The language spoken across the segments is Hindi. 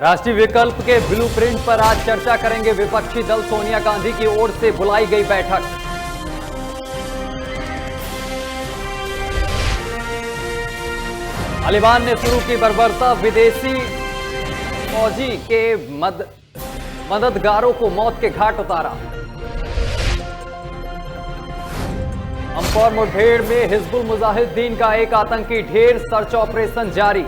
राष्ट्रीय विकल्प के ब्लूप्रिंट पर आज चर्चा करेंगे विपक्षी दल। सोनिया गांधी की ओर से बुलाई गई बैठक। तालिबान ने शुरू की बर्बरता, विदेशी फौजी के मददगारों को मौत के घाट उतारा। अम्पौर मुठभेड़ में हिजबुल मुजाहिदीन का एक आतंकी ढेर, सर्च ऑपरेशन जारी।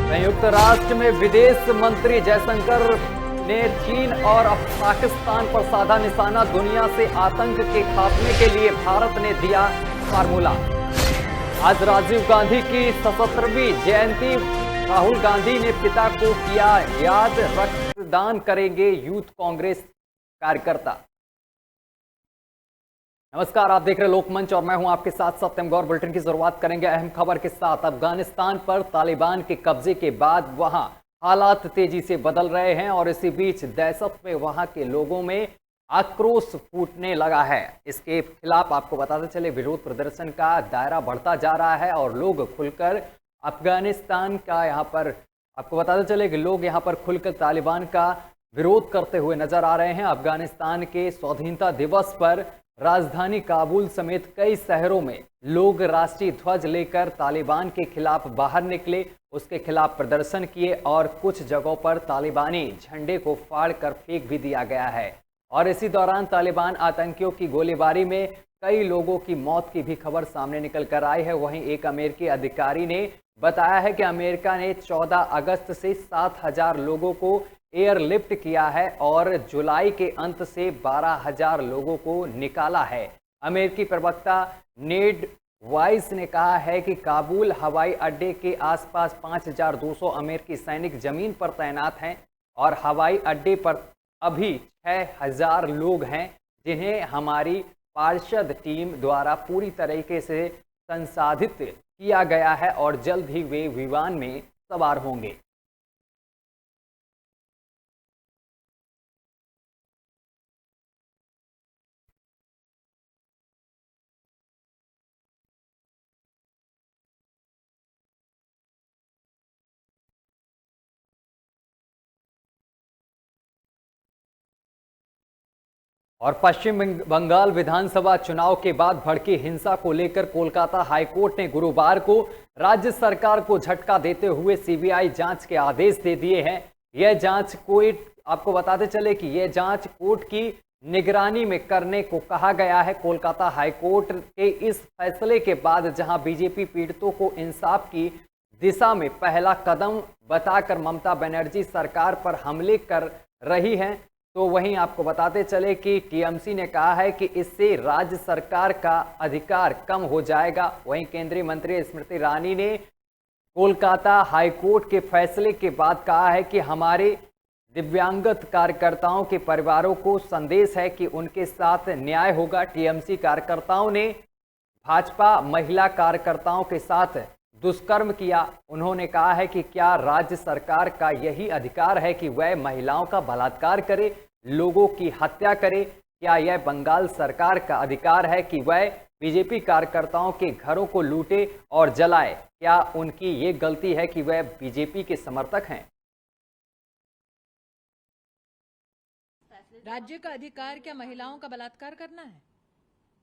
संयुक्त राष्ट्र में विदेश मंत्री जयशंकर ने चीन और पाकिस्तान पर साधा निशाना। दुनिया से आतंक के खात्मे के लिए भारत ने दिया फार्मूला। आज राजीव गांधी की 77वीं जयंती, राहुल गांधी ने पिता को किया याद। रक्तदान करेंगे यूथ कांग्रेस कार्यकर्ता। नमस्कार, आप देख रहे लोकमंच और मैं हूं आपके साथ सत्यम गौर। बुलेटिन की शुरुआत करेंगे अहम खबर के साथ। अफगानिस्तान पर तालिबान के कब्जे के बाद वहां हालात तेजी से बदल रहे हैं और इसी बीच दहशत में वहां के लोगों में आक्रोश फूटने लगा है। इसके खिलाफ आपको बताते चले विरोध प्रदर्शन का दायरा बढ़ता जा रहा है और लोग खुलकर अफगानिस्तान का यहाँ पर आपको बताते चले कि लोग यहाँ पर खुलकर तालिबान का विरोध करते हुए नजर आ रहे हैं। अफगानिस्तान के स्वाधीनता दिवस पर राजधानी काबुल समेत कई शहरों में लोग राष्ट्रीय ध्वज लेकर तालिबान के खिलाफ बाहर निकले, उसके खिलाफ प्रदर्शन किए और कुछ जगहों पर तालिबानी झंडे को फाड़ कर फेंक भी दिया गया है। और इसी दौरान तालिबान आतंकियों की गोलीबारी में कई लोगों की मौत की भी खबर सामने निकल कर आई है। वहीं एक अमेरिकी अधिकारी ने बताया है कि अमेरिका ने 14 अगस्त से 7,000 लोगों को एयरलिफ्ट किया है और जुलाई के अंत से 12,000 लोगों को निकाला है। अमेरिकी प्रवक्ता नेड वाइस ने कहा है कि काबुल हवाई अड्डे के आसपास 5,200 अमेरिकी सैनिक जमीन पर तैनात हैं और हवाई अड्डे पर अभी 6,000 लोग हैं जिन्हें हमारी पार्षद टीम द्वारा पूरी तरीके से संसाधित किया गया है और जल्द ही वे विमान में सवार होंगे। और पश्चिम बंगाल विधानसभा चुनाव के बाद भड़की हिंसा को लेकर कोलकाता हाईकोर्ट ने गुरुवार को राज्य सरकार को झटका देते हुए सीबीआई जांच के आदेश दे दिए हैं। यह जांच कोर्ट आपको बताते चले कि यह जांच कोर्ट की निगरानी में करने को कहा गया है। कोलकाता हाईकोर्ट के इस फैसले के बाद जहां बीजेपी पीड़ितों को इंसाफ की दिशा में पहला कदम बताकर ममता बनर्जी सरकार पर हमले कर रही हैं, तो वहीं आपको बताते चले कि टीएमसी ने कहा है कि इससे राज्य सरकार का अधिकार कम हो जाएगा। वहीं केंद्रीय मंत्री स्मृति ईरानी ने कोलकाता हाईकोर्ट के फैसले के बाद कहा है कि हमारे दिव्यांगत कार्यकर्ताओं के परिवारों को संदेश है कि उनके साथ न्याय होगा। टीएमसी कार्यकर्ताओं ने भाजपा महिला कार्यकर्ताओं के साथ दुष्कर्म किया। उन्होंने कहा है कि क्या राज्य सरकार का यही अधिकार है कि वह महिलाओं का बलात्कार करे, लोगों की हत्या करे? क्या यह बंगाल सरकार का अधिकार है कि वह बीजेपी कार्यकर्ताओं के घरों को लूटे और जलाए? क्या उनकी ये गलती है कि वह बीजेपी के समर्थक हैं? राज्य का अधिकार क्या महिलाओं का बलात्कार करना है?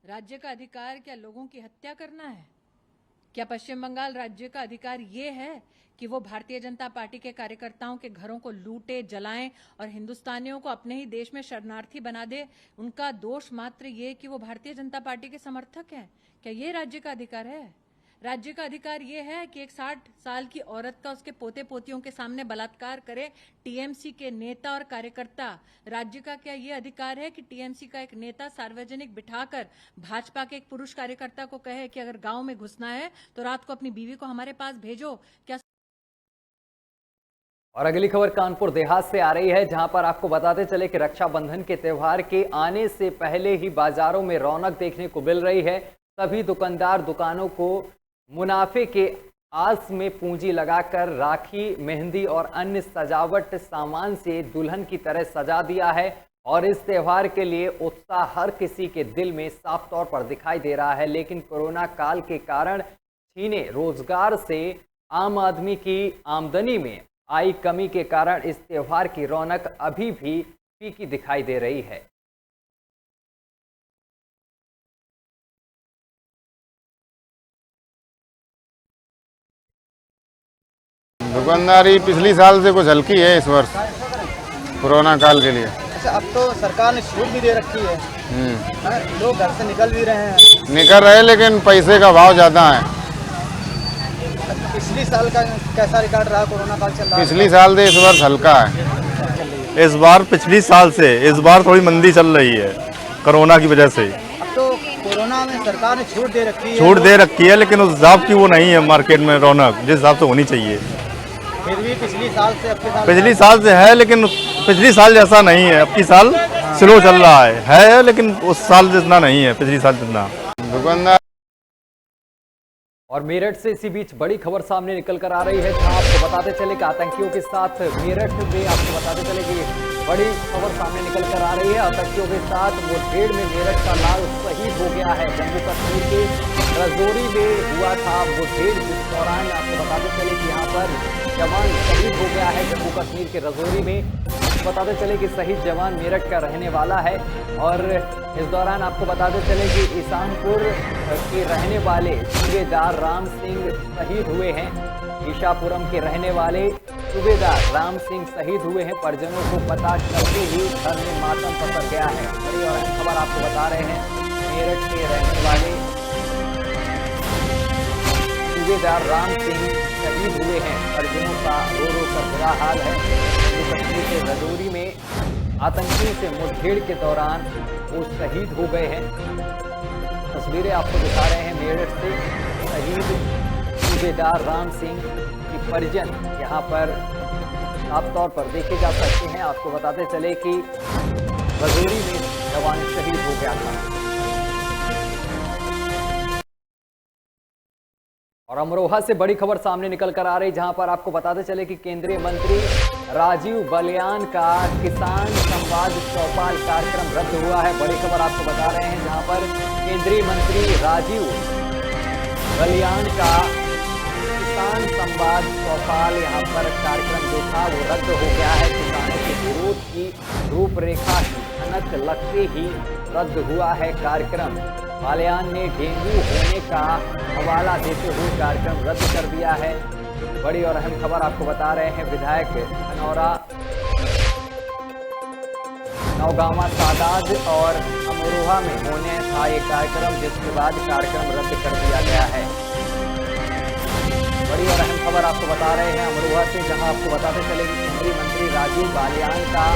राज्य का अधिकार क्या लोगों की हत्या करना है? क्या पश्चिम बंगाल राज्य का अधिकार ये है कि वो भारतीय जनता पार्टी के कार्यकर्ताओं के घरों को लूटे, जलाएं और हिंदुस्तानियों को अपने ही देश में शरणार्थी बना दे? उनका दोष मात्र ये कि वो भारतीय जनता पार्टी के समर्थक हैं। क्या ये राज्य का अधिकार है? राज्य का अधिकार ये है कि एक 60 साल की औरत का उसके पोते पोतियों के सामने बलात्कार करे टीएमसी के नेता और कार्यकर्ता? राज्य का क्या ये अधिकार है कि टीएमसी का एक नेता सार्वजनिक बिठाकर भाजपा के एक पुरुष कार्यकर्ता को कहे कि अगर गांव में घुसना है तो रात को अपनी बीवी को हमारे पास भेजो? क्या? और अगली खबर कानपुर देहात से आ रही है, जहां पर आपको बताते चले कि रक्षाबंधन के त्यौहार के आने से पहले ही बाजारों में रौनक देखने को मिल रही है। सभी दुकानदार दुकानों को मुनाफे के आस में पूंजी लगाकर राखी, मेहंदी और अन्य सजावट सामान से दुल्हन की तरह सजा दिया है और इस त्यौहार के लिए उत्साह हर किसी के दिल में साफ तौर पर दिखाई दे रहा है। लेकिन कोरोना काल के कारण छीने रोजगार से आम आदमी की आमदनी में आई कमी के कारण इस त्योहार की रौनक अभी भी फीकी दिखाई दे रही है। दुकानदारी पिछली साल से कुछ हल्की है इस वर्ष कोरोना काल के लिए। अच्छा, अब तो सरकार ने छूट भी दे रखी है। हाँ, लोग घर से निकल भी रहे हैं। निकल रहे लेकिन पैसे का भाव ज़्यादा है। पिछली साल का कैसा रिकॉर्ड रहा? कोरोना काल चल रहा है। पिछली साल से इस वर्ष हल्का है। इस बार पिछली साल से इस बार थोड़ी मंदी चल रही है कोरोना की वजह से। अब तो कोरोना में सरकार ने छूट दे रखी है। छूट दे रखी है लेकिन उस हिसाब की वो नहीं है मार्केट में रौनक जिस हिसाब से होनी चाहिए। फिर भी पिछली साल से पिछली साल से है लेकिन पिछली साल जैसा नहीं है। अब की साल स्लो चल रहा है लेकिन उस साल जितना नहीं है, पिछली साल जितना। दुकानदार और मेरठ से इसी बीच बड़ी खबर सामने निकल कर आ रही है, जहां आपको बताते चले कि आतंकियों के साथ मेरठ में आपको बताते चले कि बड़ी खबर सामने निकल कर आ रही है। आतंकियों के साथ मुठभेड़ में मेरठ का लाल शहीद हो गया है। जम्मू कश्मीर के रजौरी में हुआ था मुठभेड़, जिस दौरान आपको बताते चले कि यहाँ पर जवान शहीद हो गया है। जम्मू कश्मीर के रजौरी में बताते चले कि शहीद जवान मेरठ का रहने वाला है। और इस दौरान आपको बताते चले कि ईसानपुर के रहने वाले सूबेदार राम सिंह शहीद हुए हैं। ईशापुरम के रहने वाले सूबेदार राम सिंह शहीद हुए हैं। परिजनों को पता चलते ही घर में मातम पसर गया है। बड़ी और अहम खबर आपको बता रहे हैं, मेरठ के रहने वाले सूबेदार राम सिंह शहीद हुए हैं। परिजनों का रो रो कर बुरा हाल है। जम्मू कश्मीर के रजौरी में आतंकियों से मुठभेड़ के दौरान वो शहीद हो गए हैं। तस्वीरें आपको दिखा रहे हैं मेरठ से शहीद सूबेदार राम सिंह की परिजन यहाँ पर साफ तौर पर देखे जा सकते हैं। आपको बताते चले कि रजौरी में जवान शहीद हो गया था। और अमरोहा से बड़ी खबर सामने निकल कर आ रही, जहां पर आपको बताते चले कि केंद्रीय मंत्री राजीव बलियान का किसान संवाद चौपाल कार्यक्रम रद्द हुआ है। बड़ी खबर आपको बता रहे हैं, जहां पर केंद्रीय मंत्री राजीव बलियान का किसान संवाद चौपाल यहाँ पर कार्यक्रम जो था वो रद्द हो गया है। किसानों के विरोध की रूपरेखा की भनक लगते ही रद्द हुआ है कार्यक्रम। बालियान ने डेंगू होने का हवाला देते हुए कार्यक्रम रद्द कर दिया है। बड़ी और अहम खबर आपको बता रहे हैं, विधायक धनौरा, नौगामा, सादात और अमरोहा में होने था ये कार्यक्रम, जिसके बाद कार्यक्रम रद्द कर दिया गया है। बड़ी और अहम खबर आपको बता रहे हैं अमरोहा से, जहां आपको बताते चले कि केंद्रीय मंत्री राजीव बालियान का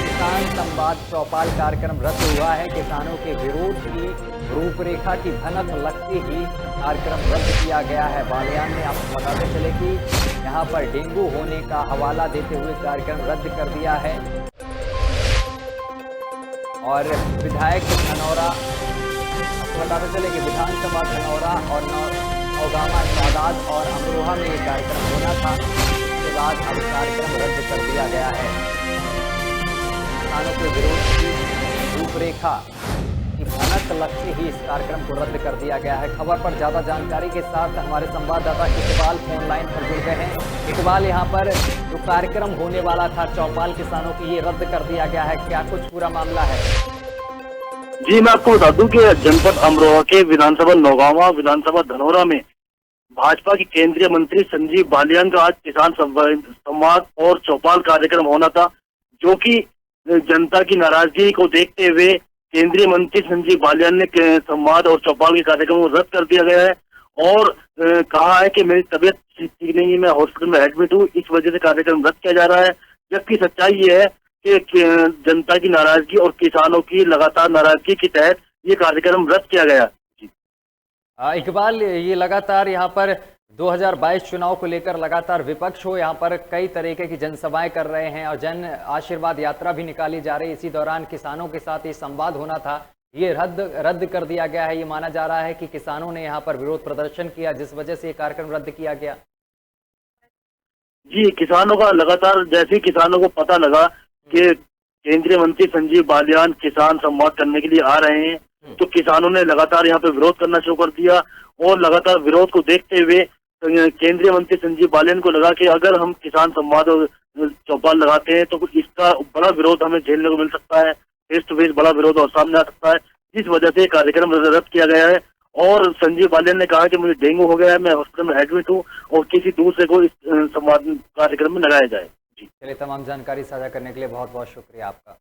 किसान संवाद चौपाल कार्यक्रम रद्द हुआ है। किसानों के विरोध की रूपरेखा की भनक लगते ही कार्यक्रम रद्द किया गया है। बालियान ने आपको बताते चले कि यहाँ पर डेंगू होने का हवाला देते हुए कार्यक्रम रद्द कर दिया है। और विधायक धनौरा, आपको बताते चले कि विधानसभा धनौरा और नौगामा, सादात और अमरोहा में ये कार्यक्रम होना था, उसके बाद अब कार्यक्रम रद्द कर दिया गया है। किसानों के विरोध की रूपरेखा की भनक लगते ही इस कार्यक्रम को रद्द कर दिया गया है। खबर पर ज्यादा जानकारी के साथ हमारे संवाददाता इकबाल फोन लाइन पर जुड़ गए हैं। इकबाल, यहाँ पर जो कार्यक्रम होने वाला था चौपाल किसानों की, ये रद्द कर दिया गया है, क्या कुछ पूरा मामला है? जी, मैं आपको बता दूं कि जनपद अमरोहा के विधानसभा नौगावा, विधानसभा धनौरा में भाजपा के केंद्रीय मंत्री संजीव बालियान का आज किसान संवाद और चौपाल कार्यक्रम होना था, जो कि जनता की नाराजगी को देखते हुए केंद्रीय मंत्री संजीव बालियान ने संवाद और चौपाल के कार्यक्रम को रद्द कर दिया गया है। और कहा है कि मेरी तबीयत ठीक नहीं है, मैं हॉस्पिटल में एडमिट हूँ, इस वजह से कार्यक्रम रद्द किया जा रहा है। जबकि सच्चाई ये है कि जनता की नाराजगी और किसानों की लगातार नाराजगी के तहत ये कार्यक्रम रद्द किया गया। इकबाल, ये लगातार यहाँ पर 2022 चुनाव को लेकर लगातार विपक्ष हो यहाँ पर कई तरीके की जनसभाएं कर रहे हैं और जन आशीर्वाद यात्रा भी निकाली जा रही है। इसी दौरान किसानों के साथ ये संवाद होना था, ये रद्द कर दिया गया है। ये माना जा रहा है कि किसानों ने यहाँ पर विरोध प्रदर्शन किया, जिस वजह से ये कार्यक्रम रद्द किया गया। जी, किसानों का लगातार, जैसे ही किसानों को पता लगा कि केंद्रीय मंत्री संजीव बालियान किसान संवाद करने के लिए आ रहे हैं, तो किसानों ने लगातार यहाँ पे विरोध करना शुरू कर दिया। और लगातार विरोध को देखते हुए केंद्रीय मंत्री संजीव बालियान को लगा कि अगर हम किसान संवाद और चौपाल लगाते हैं तो इसका बड़ा विरोध हमें झेलने को मिल सकता है, फेस टू फेस बड़ा विरोध और सामने आ सकता है। इस वजह से कार्यक्रम रद्द किया गया है और संजीव बालियान ने कहा कि मुझे डेंगू हो गया है, मैं हॉस्पिटल में एडमिट हूँ और किसी दूसरे को इस संवाद कार्यक्रम में लगाया जाए। जी चलिए, तमाम जानकारी साझा करने के लिए बहुत बहुत शुक्रिया आपका।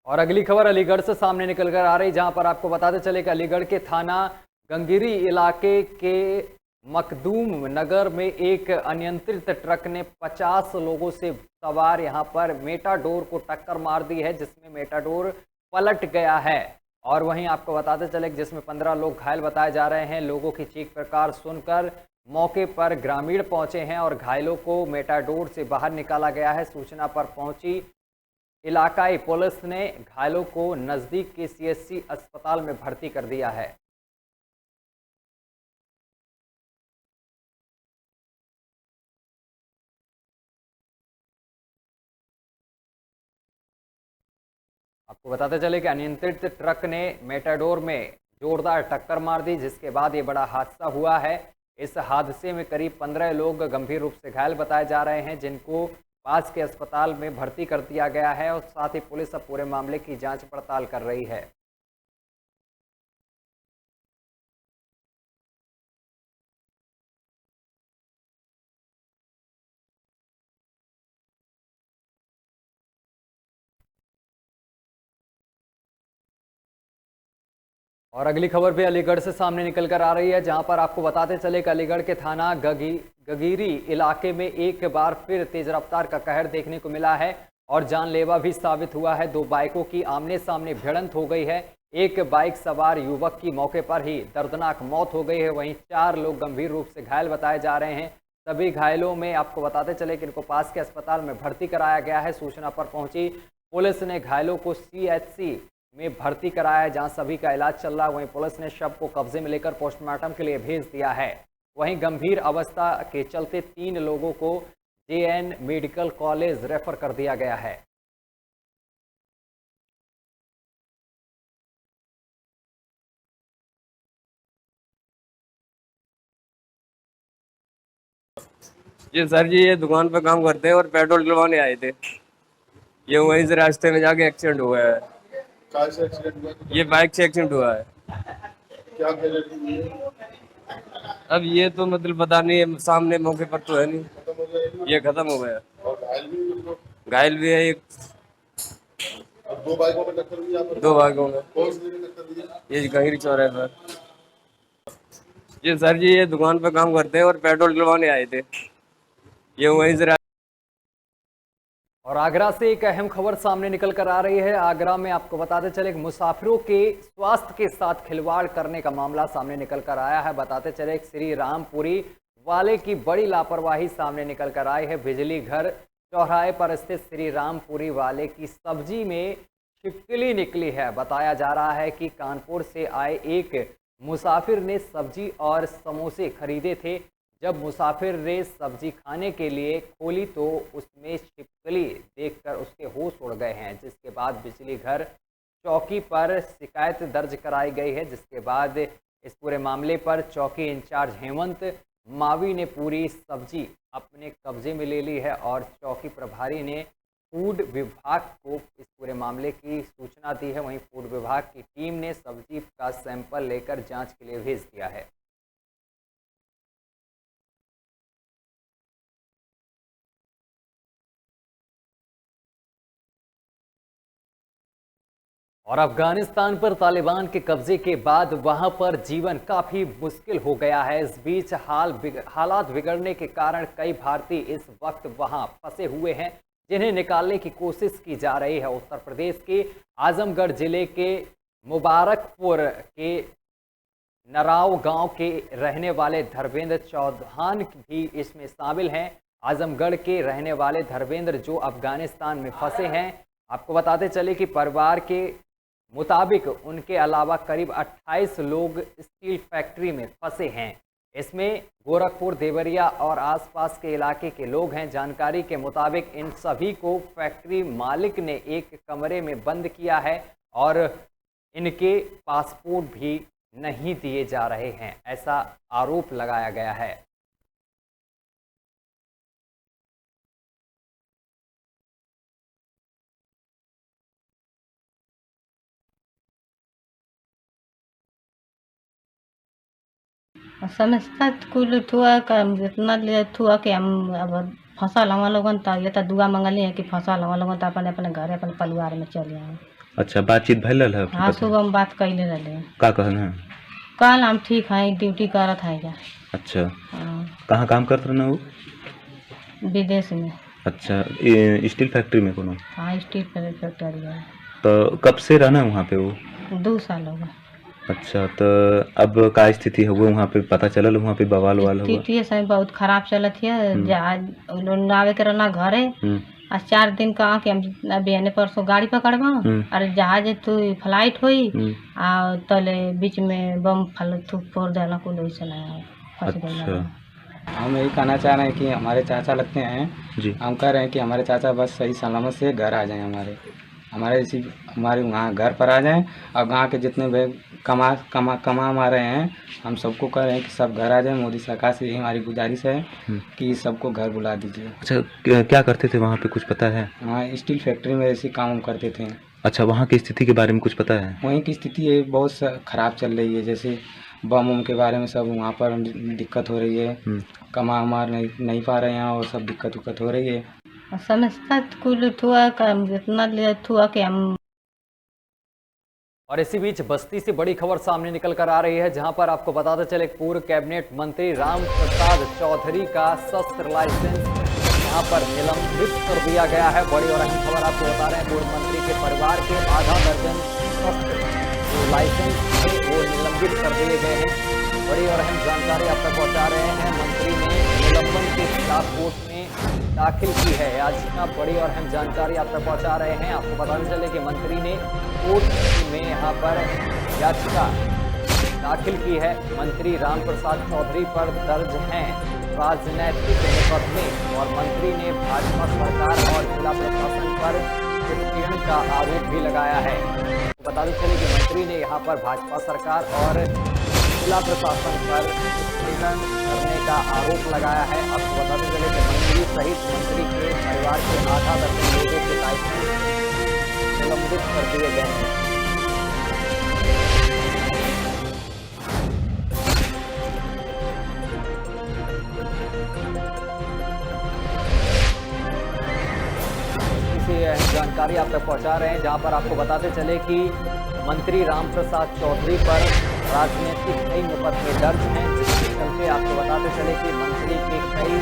और अगली खबर अलीगढ़ से सामने निकल कर आ रही, जहां पर आपको बताते चले कि अलीगढ़ के थाना गंगीरी इलाके के मखदूम नगर में एक अनियंत्रित ट्रक ने 50 लोगों से सवार यहां पर मेटाडोर को टक्कर मार दी है, जिसमें मेटाडोर पलट गया है। और वहीं आपको बताते चले कि जिसमें 15 लोग घायल बताए जा रहे हैं। लोगों की चीख पुकार सुनकर मौके पर ग्रामीण पहुंचे हैं और घायलों को मेटाडोर से बाहर निकाला गया है। सूचना पर पहुंची इलाकाई पुलिस ने घायलों को नजदीक के सीएचसी अस्पताल में भर्ती कर दिया है। आपको बताते चले कि अनियंत्रित ट्रक ने मेटाडोर में जोरदार टक्कर मार दी, जिसके बाद ये बड़ा हादसा हुआ है। इस हादसे में करीब 15 लोग गंभीर रूप से घायल बताए जा रहे हैं, जिनको पास के अस्पताल में भर्ती कर दिया गया है और साथ ही पुलिस अब पूरे मामले की जांच पड़ताल कर रही है। और अगली खबर भी अलीगढ़ से सामने निकल कर आ रही है, जहां पर आपको बताते चले कि अलीगढ़ के थाना गगीरी इलाके में एक बार फिर तेज रफ्तार का कहर देखने को मिला है और जानलेवा भी साबित हुआ है। 2 बाइकों की आमने सामने भिड़ंत हो गई है। एक बाइक सवार युवक की मौके पर ही दर्दनाक मौत हो गई है। वहीं 4 लोग गंभीर रूप से घायल बताए जा रहे हैं। सभी घायलों में आपको बताते चले कि इनको पास के अस्पताल में भर्ती कराया गया है। सूचना पर पहुंची पुलिस ने घायलों को सीएचसी में भर्ती कराया है, जहां सभी का इलाज चल रहा है। वहीं पुलिस ने शव को कब्जे में लेकर पोस्टमार्टम के लिए भेज दिया है। वहीं गंभीर अवस्था के चलते 3 लोगों को जेएन मेडिकल कॉलेज रेफर कर दिया गया है। जी सर जी, ये दुकान पे काम करते हैं और पेट्रोल डलवाने आए थे। ये वहीं से रास्ते में जाके एक्सीडेंट हुआ है। कार से एक्सीडेंट हुआ? ये बाइक से एक्सीडेंट हुआ है। क्या कैजुअल्टी हुई है? अब ये तो मतलब पता नहीं है, सामने मौके पर तो है नहीं, खत्म हो गया ये खत्म हो गया। और घायल भी हुए लोग? घायल भी है एक। और 2 बाइकों में टक्कर दी आपने? 2 बाइकों में। कौन सी जगह टक्कर दी है? ये गंगीरी चौराहे पर। जी सर जी, ये दुकान पे काम करते हैं और पेट्रोल डलवाने आए थे। ये वहीं से और आगरा से एक अहम खबर सामने निकल कर आ रही है। आगरा में आपको बताते चले कि मुसाफिरों के स्वास्थ्य के साथ खिलवाड़ करने का मामला सामने निकल कर आया है। बताते चले कि श्री रामपुरी वाले की बड़ी लापरवाही सामने निकल कर आई है। बिजली घर चौराहे पर स्थित श्री रामपुरी वाले की सब्जी में छिपकली निकली है। बताया जा रहा है कि कानपुर से आए एक मुसाफिर ने सब्जी और समोसे खरीदे थे। जब मुसाफिर ने सब्जी खाने के लिए खोली तो उसमें छिपकली देखकर उसके होश उड़ गए हैं, जिसके बाद बिजली घर चौकी पर शिकायत दर्ज कराई गई है। जिसके बाद इस पूरे मामले पर चौकी इंचार्ज हेमंत मावी ने पूरी सब्जी अपने कब्जे में ले ली है और चौकी प्रभारी ने फूड विभाग को इस पूरे मामले की सूचना दी है। वहीं फूड विभाग की टीम ने सब्जी का सैंपल लेकर जांच के लिए भेज दिया है। और अफगानिस्तान पर तालिबान के कब्जे के बाद वहां पर जीवन काफ़ी मुश्किल हो गया है। इस बीच हालात बिगड़ने के कारण कई भारतीय इस वक्त वहां फंसे हुए हैं, जिन्हें निकालने की कोशिश की जा रही है। उत्तर प्रदेश के आजमगढ़ जिले के मुबारकपुर के नराव गांव के रहने वाले धर्मेंद्र चौहान भी इसमें शामिल हैं। आजमगढ़ के रहने वाले धर्मेंद्र जो अफगानिस्तान में फंसे हैं। आपको बताते चले कि परिवार के मुताबिक उनके अलावा करीब 28 लोग स्टील फैक्ट्री में फंसे हैं। इसमें गोरखपुर, देवरिया और आसपास के इलाके के लोग हैं। जानकारी के मुताबिक इन सभी को फैक्ट्री मालिक ने एक कमरे में बंद किया है और इनके पासपोर्ट भी नहीं दिए जा रहे हैं, ऐसा आरोप लगाया गया है। समस्या कुल थुआ का इतना ले थुआ कि हम अब फसल हम लोगन तो ये तो दुआ मंगली है कि फसल हम लोगन तो अपने अपने घर अपने परिवार में चले आए। अच्छा, बातचीत भइल है? हाँ, सुबह हम बात कैले रहे। का कहन है? कल हम ठीक है, ड्यूटी करत है जा। अच्छा, हाँ, कहाँ काम करत रहना वो? विदेश में। अच्छा, स्टील फैक्ट्री में कोनो? हाँ, स्टील फैक्ट्री है। तो कब से रहना है वहाँ पे वो? 2 साल हो गए। अच्छा, तो अब का स्थिति हुआ वहाँ पे? पता चलल वहाँ पे बवाल वाल हुआ? स्थिति समय बहुत खराब चलत है। जहाज लोग आवे के रहना घरे, आज 4 दिन का कि हम अभी आने परसों गाड़ी पकड़वा और जहाज तो फ्लाइट हुई आ तले बीच में बम फोड़ देना को लोग चलाया। अच्छा, हम यही कहना चाह रहे हैं कि हमारे चाचा लगते हैं जी, हम कह रहे हैं कि हमारे चाचा बस सही सलामत से घर आ जाएं, हमारे वहाँ घर पर आ जाएं और गांव के जितने भी कमा रहे हैं हम सबको कह रहे हैं कि सब घर आ जाएं। मोदी सरकार से यही हमारी गुजारिश है कि सबको घर बुला दीजिए। अच्छा, क्या करते थे वहाँ पे, कुछ पता है? वहाँ स्टील फैक्ट्री में ऐसे काम करते थे। अच्छा, वहाँ की स्थिति के बारे में कुछ पता है? वहीं की स्थिति बहुत ख़राब चल रही है, जैसे बम उम के बारे में सब वहाँ पर दिक्कत हो रही है, कमा नहीं पा रहे हैं और सब दिक्कत हो रही है। समस्या कुल थुआ का इतना ले थुआ कि हम। और इसी बीच बस्ती से बड़ी खबर सामने निकल कर आ रही है, जहां पर आपको बताते चले पूर्व कैबिनेट मंत्री राम प्रसाद चौधरी का शस्त्र लाइसेंस यहां पर निलंबित कर दिया गया है। बड़ी और अहम खबर आपको बता रहे हैं, पूर्व मंत्री के परिवार के आधा दर्जन शस्त्र जो लाइसेंस थे वो निलंबित कर दिए गए हैं। बड़ी और अहम जानकारी आप तक पहुंचा रहे हैं। मंत्री ने निलंबन के खिलाफ कोर्ट में दाखिल की है याचिका। बड़ी और अहम जानकारी आप तक पहुंचा रहे हैं। आपको बताते चले कि मंत्री ने कोर्ट में यहां पर याचिका दाखिल की है। मंत्री राम प्रसाद चौधरी पर दर्ज हैं राजनैतिक मुकदमे और मंत्री ने भाजपा सरकार और जिला प्रशासन पर उत्पीड़न का आरोप भी लगाया है। बताते चले कि मंत्री ने यहां पर भाजपा सरकार और जिला प्रशासन पर उत्पीड़न करने का आरोप लगाया है। आपको बताते चले कि मंत्री सहित मंत्री के परिवार के आधा दर्जन लोगों के लाइसेंस निलंबित कर दिए गए हैं। जानकारी आप तक पहुंचा रहे हैं, जहां पर आपको बताते चले कि मंत्री राम प्रसाद चौधरी पर राजनीतिक कई मुकदमे दर्ज हैं, जिसके चलते आपको बताते चले कि मंत्री के कई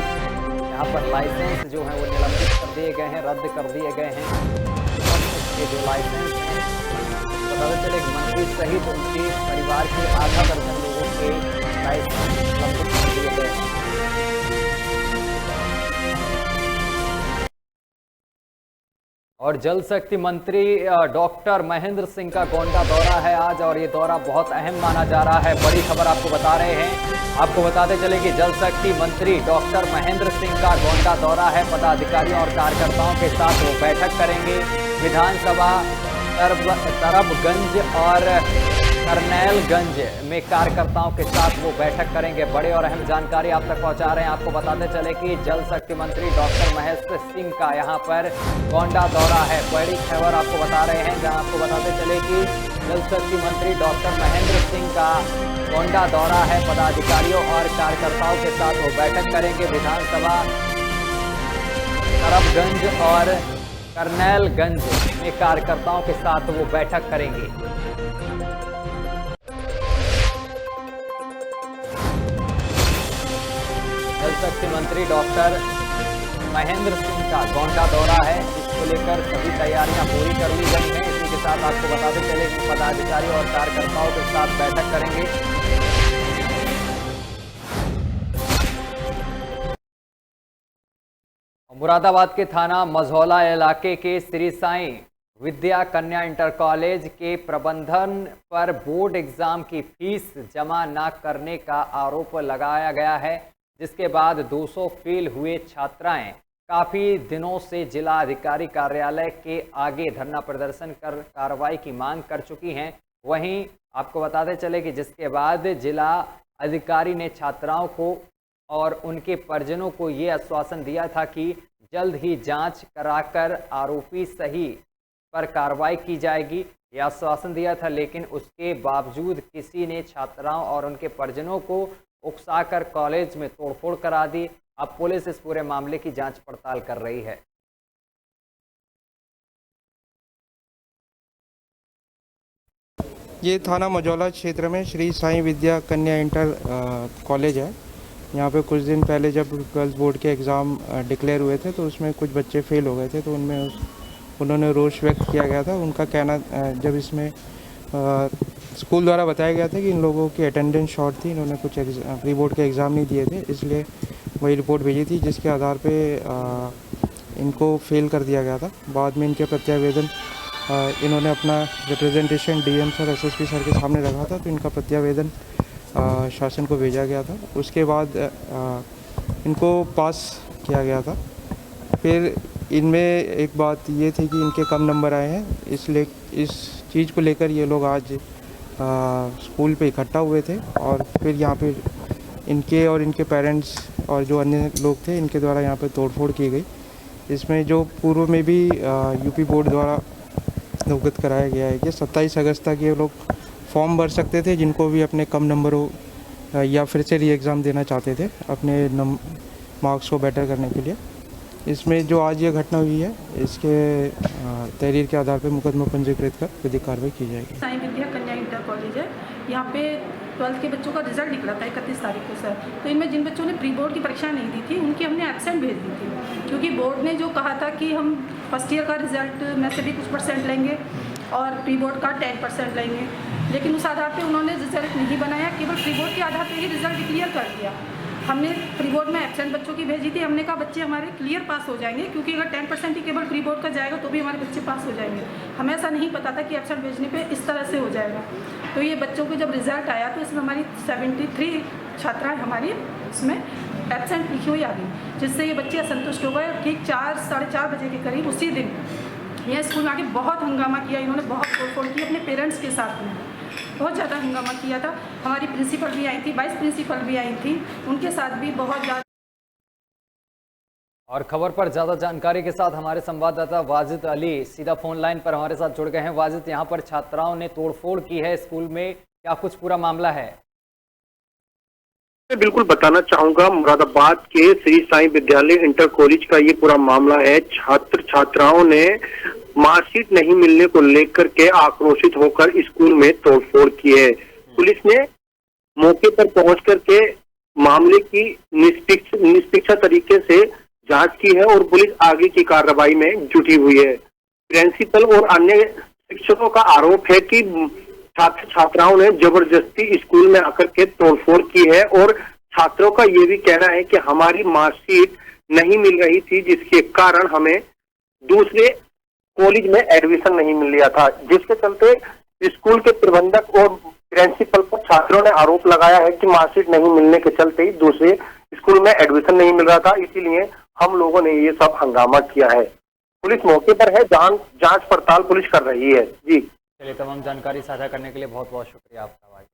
यहाँ पर लाइसेंस जो हैं वो निलंबित कर दिए गए हैं, रद्द कर दिए गए हैं। उसके जो लाइसेंस हैं बताते चले कि मंत्री सहित उनके परिवार के आधा दर्जन लोगों के लाइसेंस निलंबित कर दिए गए हैं। और जल शक्ति मंत्री डॉक्टर महेंद्र सिंह का गोंडा दौरा है आज, और ये दौरा बहुत अहम माना जा रहा है। बड़ी खबर आपको बता रहे हैं। आपको बताते चले कि जल शक्ति मंत्री डॉक्टर महेंद्र सिंह का गोंडा दौरा है। पदाधिकारियों और कार्यकर्ताओं के साथ वो बैठक करेंगे। विधानसभा तरबगंज और करनैलगंज में कार्यकर्ताओं के साथ वो बैठक करेंगे। बड़े और अहम जानकारी आप तक पहुंचा रहे हैं। आपको बताते चले कि जल शक्ति मंत्री डॉक्टर महेंद्र सिंह का यहां पर गोंडा दौरा है। बड़ी खबर आपको बता रहे हैं, जहां आपको बताते चले कि जल शक्ति मंत्री डॉक्टर महेंद्र सिंह का गोंडा दौरा है। पदाधिकारियों और कार्यकर्ताओं के साथ वो बैठक करेंगे। विधानसभा तरबगंज और करनैलगंज में कार्यकर्ताओं के साथ वो बैठक करेंगे। जल शक्ति मंत्री डॉक्टर महेंद्र सिंह का गोंडा दौरा है, जिसको लेकर सभी तैयारियां पूरी कर ली गई हैं। इसी के साथ आपको बताते चले कि पदाधिकारियों और कार्यकर्ताओं के साथ बैठक करेंगे। मुरादाबाद के थाना मझौला इलाके के श्री साईं विद्या कन्या इंटर कॉलेज के प्रबंधन पर बोर्ड एग्जाम की फीस जमा न करने का आरोप लगाया गया है, जिसके बाद 200 फेल हुए छात्राएं काफ़ी दिनों से जिला अधिकारी कार्यालय के आगे धरना प्रदर्शन कर कार्रवाई की मांग कर चुकी हैं। वहीं आपको बताते चले कि जिसके बाद जिला अधिकारी ने छात्राओं को और उनके परिजनों को ये आश्वासन दिया था कि जल्द ही जांच कराकर आरोपी सही पर कार्रवाई की जाएगी। यह आश्वासन दिया था, लेकिन उसके बावजूद किसी ने छात्राओं और उनके परिजनों को उकसाकर कॉलेज में तोड़फोड़ करा दी। अब पुलिस इस पूरे मामले की जांच पड़ताल कर रही है। ये थाना मजौला क्षेत्र में श्री साईं विद्या कन्या इंटर कॉलेज है। यहाँ पे कुछ दिन पहले जब गर्ल्स बोर्ड के एग्ज़ाम डिक्लेयर हुए थे तो उसमें कुछ बच्चे फेल हो गए थे, तो उन्होंने रोष व्यक्त किया गया था। उनका कहना जब इसमें स्कूल द्वारा बताया गया था कि इन लोगों की अटेंडेंस शॉर्ट थी, इन्होंने कुछ प्री बोर्ड के एग्ज़ाम नहीं दिए थे, इसलिए वही रिपोर्ट भेजी थी, जिसके आधार पे इनको फेल कर दिया गया था। बाद में इनके प्रत्यावेदन इन्होंने अपना representation DM sir, SSP sir के सामने रखा था, तो इनका प्रत्यावेदन शासन को भेजा गया था। उसके बाद इनको पास किया गया था। फिर इनमें एक बात ये थी कि इनके कम नंबर आए हैं, इसलिए इस चीज़ को लेकर ये लोग आज स्कूल पे इकट्ठा हुए थे और फिर यहाँ पे इनके और इनके पेरेंट्स और जो अन्य लोग थे इनके द्वारा यहाँ पे तोड़फोड़ की गई। इसमें जो पूर्व में भी यूपी बोर्ड द्वारा अवगत कराया गया है कि 27 अगस्त तक ये लोग फॉर्म भर सकते थे, जिनको भी अपने कम नंबर हो या फिर से री एग्ज़ाम देना चाहते थे अपने मार्क्स को बेटर करने के लिए। इसमें जो आज ये घटना हुई है, इसके तहरीर के आधार पर मुकदमा पंजीकृत कर विधिक कार्रवाई की जाएगी। साईं विद्या कन्या इंटर कॉलेज है, यहाँ पे 12th के बच्चों का रिजल्ट निकला था 31 तारीख को सर। तो इनमें जिन बच्चों ने प्री बोर्ड की परीक्षा नहीं दी थी उनकी हमने एब्सेंट भेज दी थी, क्योंकि बोर्ड ने जो कहा था कि हम फर्स्ट ईयर का रिजल्ट में से भी कुछ परसेंट लेंगे और प्री बोर्ड का 10% लेंगे, लेकिन उस आधार पर उन्होंने रिजल्ट नहीं बनाया, केवल प्री बोर्ड के आधार पर ही रिजल्ट डिक्लेयर कर दिया। हमने प्री बोर्ड में एब्सेंट बच्चों की भेजी थी, हमने कहा बच्चे हमारे क्लियर पास हो जाएंगे, क्योंकि अगर 10% ही केवल प्री बोर्ड का जाएगा तो भी हमारे बच्चे पास हो जाएंगे। हमें ऐसा नहीं पता था कि एब्सेंट भेजने पे इस तरह से हो जाएगा। तो ये बच्चों को जब रिजल्ट आया तो इसमें हमारी 73 छात्राएँ हमारी इसमें एब्सेंट लिखी हुई आ गई, जिससे ये बच्चे असंतुष्ट हो गए। ठीक 4 साढ़े 4 बजे के करीब उसी दिन यह स्कूल में आके बहुत हंगामा किया, इन्होंने बहुत तोड़फोड़ की अपने पेरेंट्स के साथ में, बहुत ज़्यादा हंगामा किया था। हमारी प्रिंसिपल भी आई थी, वाइस प्रिंसिपल भी आई थी, उनके साथ भी बहुत ज़्यादा। और खबर पर ज़्यादा जानकारी के साथ हमारे संवाददाता वाजिद अली सीधा फोन लाइन पर हमारे साथ जुड़ गए हैं। वाजिद, यहाँ पर छात्राओं ने तोड़फोड़ की है स्कूल में, क्या कुछ पूरा मामला है? मैं बिल्कुल बताना चाहूंगा, मुरादाबाद के श्री साईं विद्यालय इंटर कॉलेज का ये पूरा मामला है। छात्र छात्राओं ने मार्कशीट नहीं मिलने को लेकर के आक्रोशित होकर स्कूल में तोड़फोड़ की है। पुलिस ने मौके पर पहुंच करके मामले की निष्पक्ष तरीके से जांच की है और पुलिस आगे की कार्रवाई में जुटी हुई है। प्रिंसिपल और अन्य शिक्षकों का आरोप है कि छात्र छात्राओं ने जबरदस्ती स्कूल में आकर के तोड़फोड़ की है और छात्रों का ये भी कहना है कि हमारी मार्कशीट नहीं मिल रही थी, जिसके कारण हमें दूसरे कॉलेज में एडमिशन नहीं मिल रहा था, जिसके चलते स्कूल के प्रबंधक और प्रिंसिपल पर छात्रों ने आरोप लगाया है कि मार्कशीट नहीं मिलने के चलते ही दूसरे स्कूल में एडमिशन नहीं मिल रहा था, इसीलिए हम लोगों ने ये सब हंगामा किया है। पुलिस मौके पर है, जांच पड़ताल पुलिस कर रही है। जी चलिए, तमाम जानकारी साझा करने के लिए बहुत बहुत शुक्रिया आपका भाई।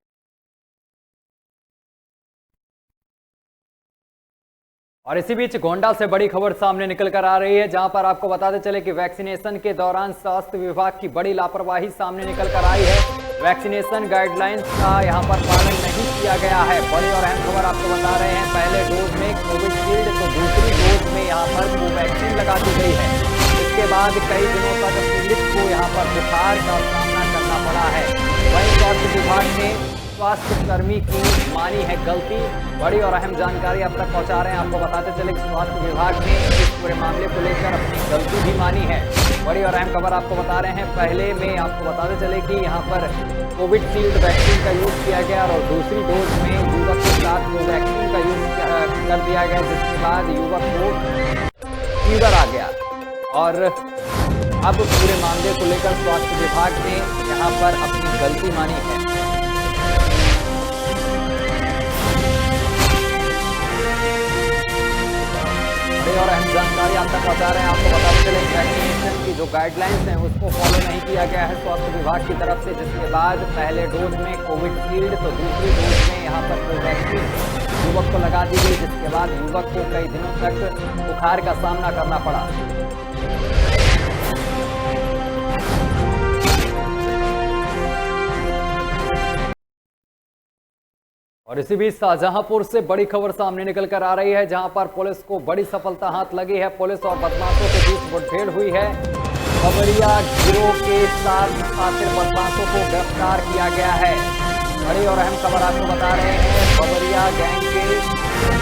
और इसी बीच गोंडा से बड़ी खबर सामने निकल कर आ रही है, जहां पर आपको बताते चले कि वैक्सीनेशन के दौरान स्वास्थ्य विभाग की बड़ी लापरवाही सामने निकल कर आई है। वैक्सीनेशन गाइडलाइंस का यहां पर पालन नहीं किया गया है। बड़ी और अहम खबर आपको बता रहे हैं, पहले डोज में कोविशील्ड तो दूसरी डोज में यहां पर कोवैक्सीन लगा दी गई है। इसके बाद कई दिनों तक पीड़ित को यहां पर बुखार का सामना करना पड़ा है। वहीं स्वास्थ्य विभाग ने स्वास्थ्य कर्मी की मानी है गलती। बड़ी और अहम जानकारी अब तक पहुंचा रहे हैं। आपको बताते चले कि स्वास्थ्य विभाग ने इस पूरे मामले को लेकर अपनी गलती भी मानी है। बड़ी और अहम खबर आपको बता रहे हैं, पहले में आपको बताते चले कि यहाँ पर कोविशील्ड वैक्सीन का यूज़ किया गया और दूसरी डोज में युवक के साथ कोवैक्सीन का यूज़ कर दिया गया, जिसके बाद युवक को फीवर आ गया और अब पूरे मामले को लेकर स्वास्थ्य विभाग ने यहां पर अपनी गलती मानी है। बड़ी और अहम जानकारी आप तक पहुंचा रहे हैं। आपको बताते चले वैक्सीनेशन की जो गाइडलाइंस हैं उसको फॉलो नहीं किया गया है स्वास्थ्य विभाग की तरफ से, जिसके बाद पहले डोज में कोविशील्ड तो दूसरी डोज में यहाँ पर कोवैक्सीन युवक को लगा दी गई, जिसके बाद युवक को कई दिनों तक बुखार का सामना करना पड़ा। और इसी बीच शाहजहांपुर से बड़ी खबर सामने निकल कर आ रही है, जहां पर पुलिस को बड़ी सफलता हाथ लगी है। पुलिस और बदमाशों के बीच मुठभेड़ हुई है। बबरिया गिरोह के साथ शातिर बदमाशों को गिरफ्तार किया गया है। बड़ी और अहम खबर आपको बता रहे हैं, बबरिया गैंग के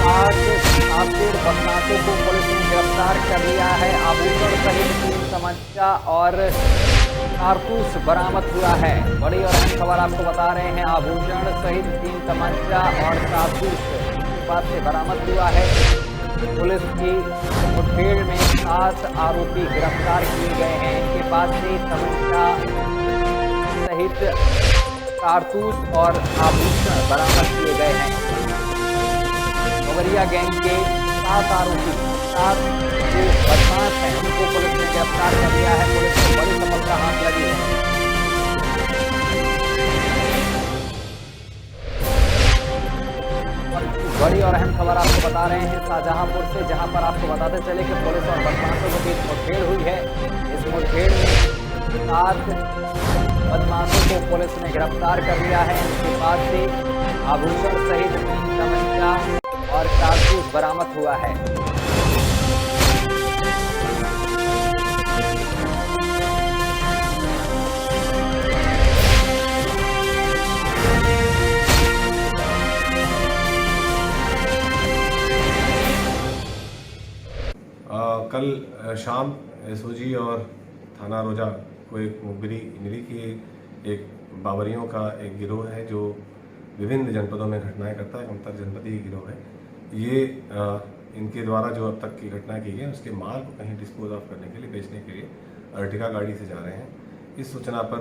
8 शातिर बदमाशों को पुलिस ने गिरफ्तार कर लिया है। आभूषण सहित 3 तमंचा और कारतूस बरामद हुआ है। बड़ी और अहम खबर आपको बता रहे हैं, आभूषण सहित 3 तमंचा और कारतूस के पास से बरामद हुआ है। पुलिस की मुठभेड़ में 7 आरोपी गिरफ्तार किए गए हैं। इनके पास से तमंचा सहित कारतूस और आभूषण बरामद किए गए हैं। बबरिया गैंग के 7 आरोपी, 7 जो बदमाश हैं, उनको पुलिस ने गिरफ्तार कर लिया है। पुलिस को बड़ी सफलता हाथ लगी है। और बड़ी और अहम खबर आपको बता रहे हैं शाहजहांपुर से, जहां पर आपको बताते चले कि पुलिस और बदमाशों के बीच मुठभेड़ हुई है। इस मुठभेड़ में 7 बदमाशों को पुलिस ने गिरफ्तार कर लिया है। इनके पास से आभूषण सहित 3 तमंचा और कारतूस बरामद हुआ है। कल शाम एसओजी और थाना रोजा को एक मुखबिरी मिली कि एक बाबरियों का एक गिरोह है जो विभिन्न जनपदों में घटनाएं करता है। अंतर जनपदीय गिरोह है ये। इनके द्वारा जो अब तक की घटनाएं की गई उसके माल को कहीं डिस्पोज ऑफ करने के लिए, बेचने के लिए अर्टिगा गाड़ी से जा रहे हैं। इस सूचना पर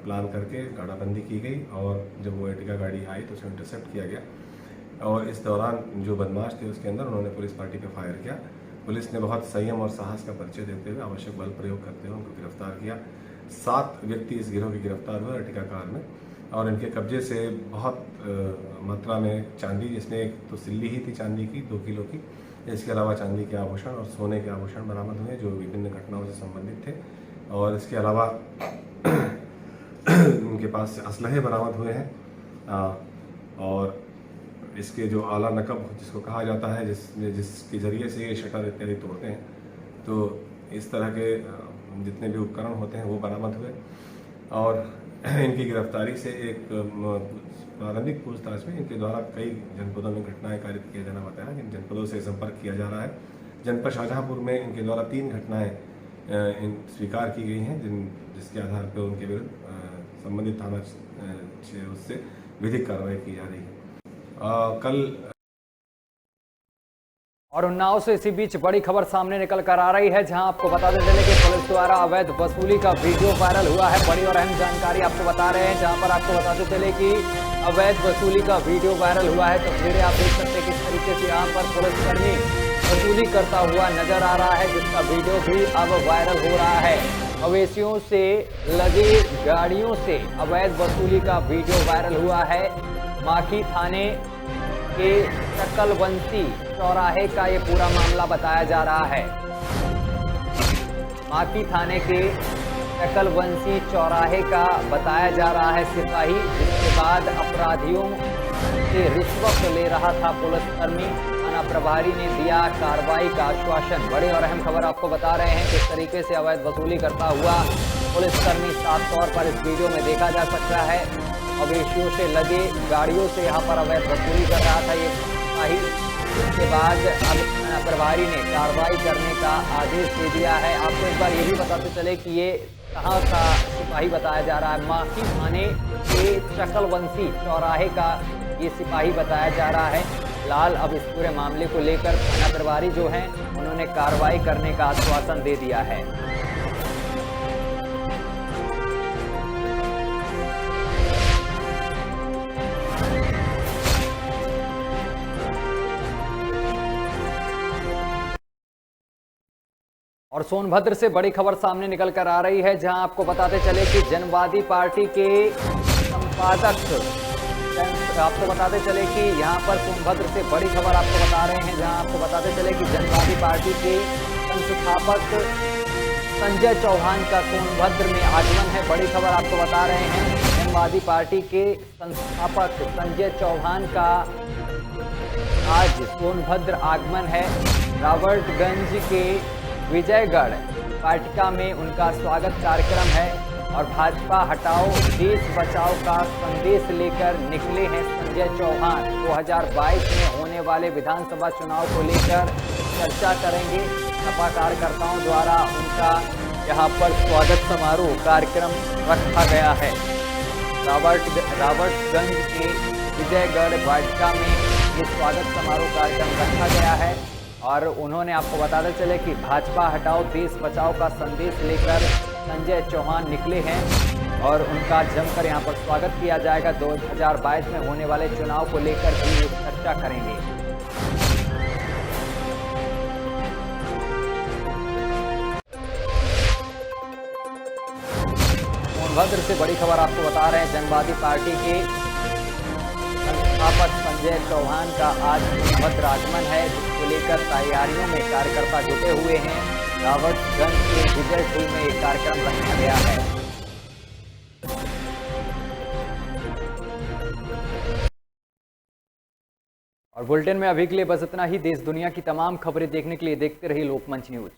प्लान करके गाड़ाबंदी की गई और जब वो अर्टिगा गाड़ी आई तो उसे इंटरसेप्ट किया गया और इस दौरान जो बदमाश थे उसके अंदर उन्होंने पुलिस पार्टी पर फायर किया। पुलिस ने बहुत संयम और साहस का परिचय देते हुए आवश्यक बल प्रयोग करते हुए उनको गिरफ्तार किया। 7 व्यक्ति इस गिरोह के गिरफ्तार हुए अर्टिगा कार में और इनके कब्जे से बहुत मात्रा में चांदी, जिसमें एक तो सिल्ली ही थी चांदी की 2 किलो की, इसके अलावा चांदी के आभूषण और सोने के आभूषण बरामद हुए जो विभिन्न घटनाओं से संबंधित थे। और इसके अलावा उनके पास से असलहे बरामद हुए हैं और इसके जो आला नकब जिसको कहा जाता है, जिसके ज़रिए से ये शटर इत्यादि तोड़ते हैं, तो इस तरह के जितने भी उपकरण होते हैं वो बरामद हुए। और इनकी गिरफ्तारी से एक प्रारंभिक पूछताछ में इनके द्वारा कई जनपदों में घटनाएं कारित किया जाना बताया। जिन जनपदों से संपर्क किया जा रहा है, जनपद शाहजहांपुर में इनके द्वारा 3 घटनाएं स्वीकार की गई हैं, जिसके आधार पर उनके विरुद्ध संबंधित थाना उससे विधिक कार्रवाई की जा रही है। कल और उन्नाव से इसी बीच बड़ी खबर सामने निकल कर आ रही है, जहां आपको बताते चले कि पुलिस द्वारा अवैध वसूली का वीडियो वायरल हुआ है। बड़ी और अहम जानकारी आपको बता रहे हैं, जहां पर आपको बताते चले कि अवैध वसूली का वीडियो वायरल हुआ है। तस्वीरें आप देख सकते हैं किस तरीके से यहाँ पर पुलिसकर्मी वसूली करता हुआ नजर आ रहा है, जिसका वीडियो भी अब वायरल हो रहा है। मवेशियों से लगे गाड़ियों से अवैध वसूली का वीडियो वायरल हुआ है। माखी थाने के चकलवंशी चौराहे का ये पूरा मामला बताया जा रहा है। माखी थाने के चकलवंशी चौराहे का बताया जा रहा है सिपाही, जिसके बाद अपराधियों से रिश्वत ले रहा था पुलिसकर्मी। थाना प्रभारी ने दिया कार्रवाई का आश्वासन। बड़ी और अहम खबर आपको बता रहे हैं किस तरीके से अवैध वसूली करता हुआ पुलिसकर्मी साफ तौर पर इस वीडियो में देखा जा सकता है। मवेशियों से लगे गाड़ियों से यहाँ पर अवैध वसूली कर रहा था ये सिपाही। इसके बाद अब थाना प्रभारी ने कार्रवाई करने का आदेश दे दिया है। आपको एक बार ये भी बताते चले कि ये कहाँ का सिपाही बताया जा रहा है। माखी थाने के चकलवंशी चौराहे का ये सिपाही बताया जा रहा है। फिलहाल अब इस पूरे मामले को लेकर थाना प्रभारी जो हैं उन्होंने कार्रवाई करने का आश्वासन दे दिया है। और सोनभद्र से बड़ी खबर सामने निकल कर आ रही है, जहां आपको बताते चले कि जनवादी पार्टी के संपादक आपको बताते चले कि यहां पर सोनभद्र से बड़ी खबर आपको बता रहे हैं, जहां आपको बताते चले कि जनवादी पार्टी के संस्थापक संजय चौहान का सोनभद्र में आगमन है। बड़ी खबर आपको बता रहे हैं, जनवादी पार्टी के संस्थापक संजय चौहान का आज सोनभद्र आगमन है। रावर्टगंज के विजयगढ़ वाटिका में उनका स्वागत कार्यक्रम है और भाजपा हटाओ देश बचाओ का संदेश लेकर निकले हैं संजय चौहान। 2022 में होने वाले विधानसभा चुनाव को लेकर चर्चा करेंगे। सपा कार्यकर्ताओं द्वारा उनका यहां पर स्वागत समारोह कार्यक्रम रखा गया है। रावर्टगंज के विजयगढ़ वाटिका में ये स्वागत समारोह कार्यक्रम रखा गया है और उन्होंने आपको बताते चले कि भाजपा हटाओ देश बचाओ का संदेश लेकर संजय चौहान निकले हैं और उनका जमकर यहां पर स्वागत किया जाएगा। 2022 में होने वाले चुनाव को लेकर भी चर्चा करेंगे। सोनभद्र से बड़ी खबर आपको बता रहे हैं, जनवादी पार्टी के संस्थापक संजय चौहान का आज सोनभद्र आगमन है, जिसको लेकर तैयारियों में कार्यकर्ता जुटे हुए हैं। रावर्टगंज के विजय टू में एक कार्यक्रम रखा गया है। और बुलेटिन में अभी के लिए बस इतना ही। देश दुनिया की तमाम खबरें देखने के लिए देखते रहिए लोकमंच न्यूज।